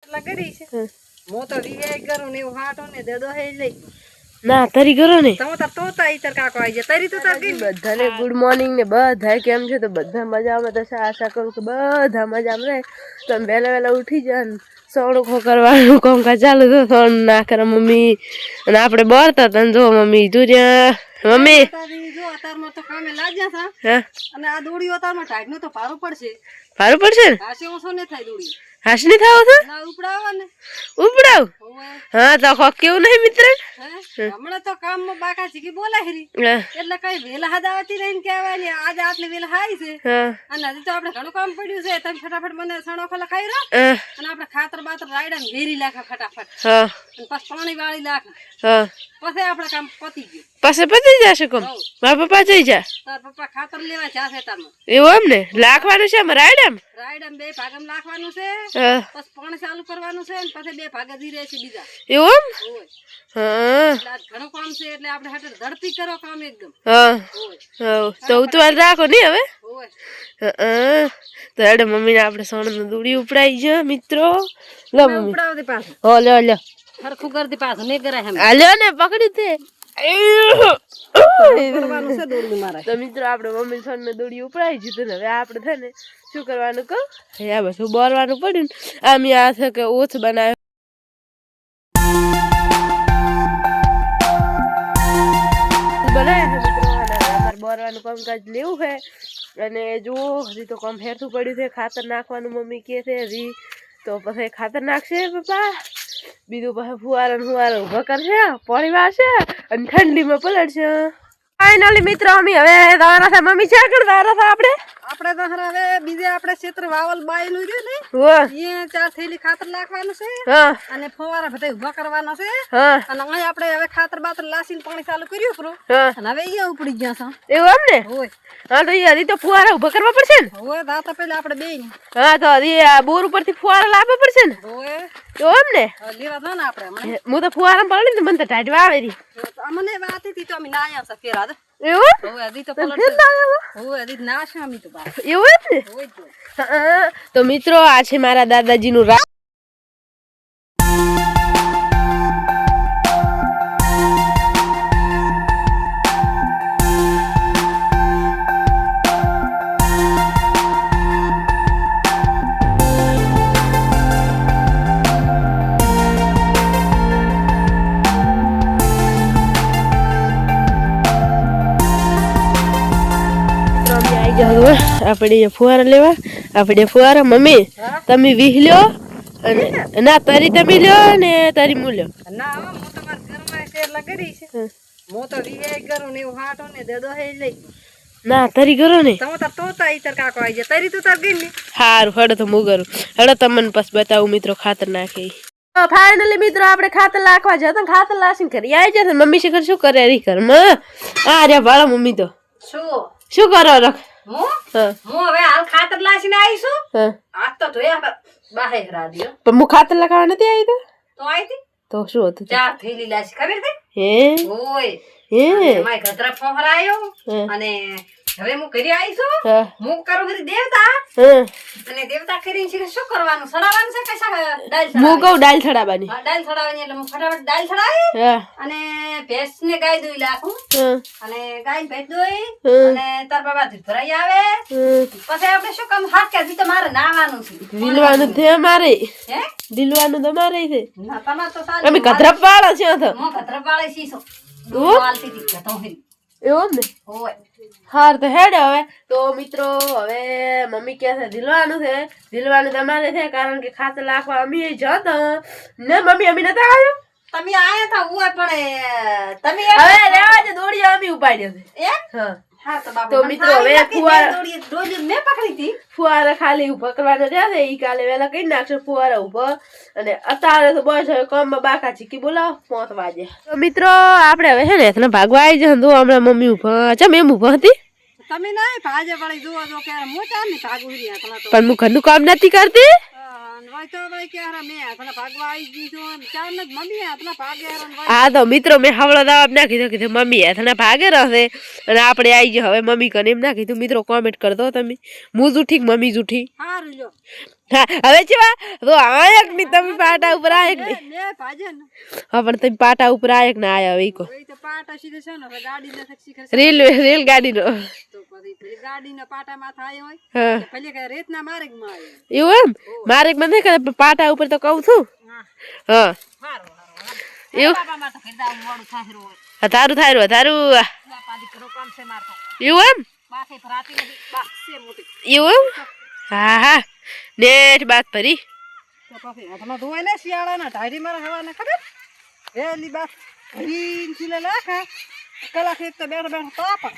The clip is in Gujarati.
लगड़ी छे मो तो वीए करू ने हाटो ने दे दो हे ले ના તરી કરો ને तो इतर का को आई जे तरी तो तक બધાને ગુડ મોર્નિંગ ને બધા કેમ છે તો બધા મજામાં તો આશા કરું કે બધા મજામાં રહે તો વહેલા વહેલા ઉઠી જાય ને સોણું કરવાનું કામકાજ ચાલુ તો સોણ ના કરે મમ્મી અને આપણે બરતા તને જો મમ્મી તું મમ્મી જો અતારમાં તો કામે લાગ્યા હતા હા અને આ દોડી અતારમાં ટાઈટ નું તો ભારું પડશે ને હાસે ઓછો ને થાય દોડી હાશ ની થાવ તો ના ઉપડાવો ને ઉપડાવ હા તો ખોક કેવું નહીં મિત્ર હમણાં તો કામ માં બાકા ચીકી બોલા હેરી એટલે કઈ વેલા હદાવતી રહીને કહેવાય આજે આટલે વેલા હાઈ છે અને હજી તો આપણે ઘણું કામ પડ્યું છે તમે ફટાફટ મને સણો ખોલા ખાઈ રહ્યો અને આપણે ખાતર બાતર રાયડા ને ઘેરી લાખા ફટાફટ અને પછી પાણી વાળી લાખા પછી આપણે કામ પતી ગયું પાસે પતી જશે કોમ મારા પપ્પા જઈ જા તાર પપ્પા ખાતર લેવા જાશે તારમાં એવું એમ ને લાખવાનું છે રાયડામ બે ભાગમ લાખવાનું છે પછી પાણી ચાલુ કરવાનું છે અને પછી બે ભાગ જ રહે છે બીજા એવું એમ હા ઘણું કામ છે એટલે આપણે હાટે ઝડપી કરો કામ એકદમ તો ઉતવાર રાખો ને હવે તો એડે મમ્મી ને આપણે સોણ દૂડી ઉપડાઈ છે મિત્રો લો મમ્મી ઉપડાવ દે પાછું હો લ્યો હરખું કર દે પાછું નહીં કરાય હમ આ લ્યો ને પકડી તે કરવાનું છે દોડી મારે તો મિત્રો આપણે મમ્મી સોણ ને દૂડી ઉપડાઈ જીધું ને હવે આપણે છે ને શું કરવાનું કહો આ બધું બોરવાનું પડ્યું ને આમ આ છે કે ઓછ બનાવ્યો બોરવાનું કામકાજ લેવું છે અને જો હજી તો કામ હેરથું પડ્યું છે ખાતર નાખવાનું મમ્મી કહે છે હજી તો પછી ખાતર નાખશે પપ્પા બીજું પછી ફુવારા ઉભા કરશે પાણી વાળશે અને ઠંડીમાં પલળશે ફાઇનલી મિત્રો અમે હવે દવાના છે મમ્મી છે કર દવાના છે આપણે તો હવે બીજે આપણે ક્ષેત્ર વાવલ બાયલું છે ને એ 4 થેલી ખાતર નાખવાનું છે અને ફુવારા બધા ઉભા કરવાના છે અને અહીં આપણે હવે ખાતર બાતર લાસીને પાણી ચાલુ કર્યું ખરું અને હવે અહીંયા ઉપડી ગયા છે એવું એમ ને હોય હા તો હજી તો ફુવારા ઉભા કરવા પડશે ને હોય દાતા પહેલા આપણે બે હા તો હજી આ બોર ઉપરથી ફુવારા લાવવા પડશે ને હોય તો એમ ને લેવા દો ને આપણે હું તો ફુવારા પડી ને મને તો ટાઢવા આવે રી અમને વાત હતી તો અમે ના આવ્યા છે ફેરા એવું હોય હજી તો પલટ હોય હજી ના છે અમે તો એવું એમ ને તો મિત્રો આ છે મારા દાદાજીનું રા આપણે ફુવારા લેવા આપણે ફુવારા મમ્મી તમે વીહ લ્યો અને ના તારી તમે લ્યો ને તારી મુ લ્યો ના હું તમાર ઘરમાં શેર લગડી છે હું તો વીએ કરું ને હાટો ને દે દો હે લઈ ના તારી કરો ને તમે તો તોતા ઈતર કાકો આવી જાય તારી તો તાર ગઈ ને હારું હડો તો હું કરું હડો તમને પછી બતાવું મિત્રો ખાતર નાખી ફાઇનલી મિત્રો આપણે ખાતર નાખવા જતા ખાતર લાસીને કરી આવી જશે મમ્મી શિખર શું કરે રી કર આ રે ભાળો મમ્મી તો શું કરો રખ હું હવે હાલ ખાતર લાસીને આવી છું આજ તો ધોયા બાહે રાડ્યો પણ હું ખાતર લગાવવા નથી આવી તો આવી હતી તો શું હતું 4 થેલી લાસી ખબર છે હે ઓય હે માય ઘતરા ફોહરાયો અને હવે હું કરી આવી છું હું કરું ઘરી દેવતા અને દેવતા કરીને શું કરવાનું સડાવવાનું છે કે દાળ હું કહું દાળ સડાવવાની દાળ સડાવવાની એટલે હું ફટાફટ દાળ સડાવી અને ભેંસ ને ગાય દોઈ નાખું અને ગાય ભેંસ દોઈ અને તાર બાબા ભરાઈ આવે પછી આપણે શું કામ હાથ કે તો મારે નાવાનું છે દિલવાનું છે મારે હે દિલવાનું તમારે છે ના તમાર તો સારું અમે કધરપ વાળા છે તો હું કધરપ વાળા છીએ છો તું વાળતી હતી તો હે એવું ને હોય હાર તો હેડ હવે તો મિત્રો હવે મમ્મી કહે છે દિલવાનું તમારે છે કારણ કે ખાતર લાખવા અમે જતો ને મમ્મી અમે નતા આવ્યો તમે આયા તા હું પણ તમે હવે રેવા દે દોડી અમે ઉપાડ્યો છે હા તો મિત્રો હવે ફુવારા ખાલી ઉભા કરવાનો છે ઈ કાલે વેલા કઈ નાખશે ફુવારા ઉભા અને અત્યારે તો બસ હવે કામમાં બાકા ચીકી બોલાવો 5 વાગે તો મિત્રો આપણે હવે છે ને એટલે ભાગવા આવી જશે તો હમણાં મમ્મી ઉભા ચમ એમ ઉભા હતી તમે ના ભાજે વળી જોવો જો કે મોટા ને ભાગું રી આટલા તો પણ હું ઘરનું કામ નથી કરતી હા તો મિત્રો મેં હવળો દાવા ના કીધું મમ્મી હાથના ભાગે રહેશે અને આપણે આવી ગયો હવે મમ્મી કને એમ ના કીધું મિત્રો કોમેન્ટ કરી દો તમે હું જૂઠી મમ્મી જૂઠી હા હવે ચેવા તો આયક ની તમે પાટા ઉપર આયક ની લે ભાજે ને હા પણ તમે પાટા ઉપર આયક ના આયા હવે ઈ કો એ તો પાટા સીધે છે ને હવે ગાડી ને શીખર રેલ ગાડી નો તો પછી ગાડી ના પાટા માં થાય હોય હા ભલે કે રેત ના માર્ગ માં આવે એવું એમ મારે મને કરે પાટા ઉપર તો કહું છું હા હા હારો હારો એવું બાપા માં તો ઘરડા મોડું થાહરો હોય તારું તારું બાપા દીકરો કામ છે મારતો એવું એમ બાકે ભરાતી નથી બા છે મોટી એવું એમ હા હા નેટ બાત ભરી તો પછી હાથમાં ધોવાય લે શિયાળાના ઢારી મારા હવાને ખબર વેલી બાત ભરીને ખીલે લાખા કલાક એક તો બેઠા બેઠા તાપા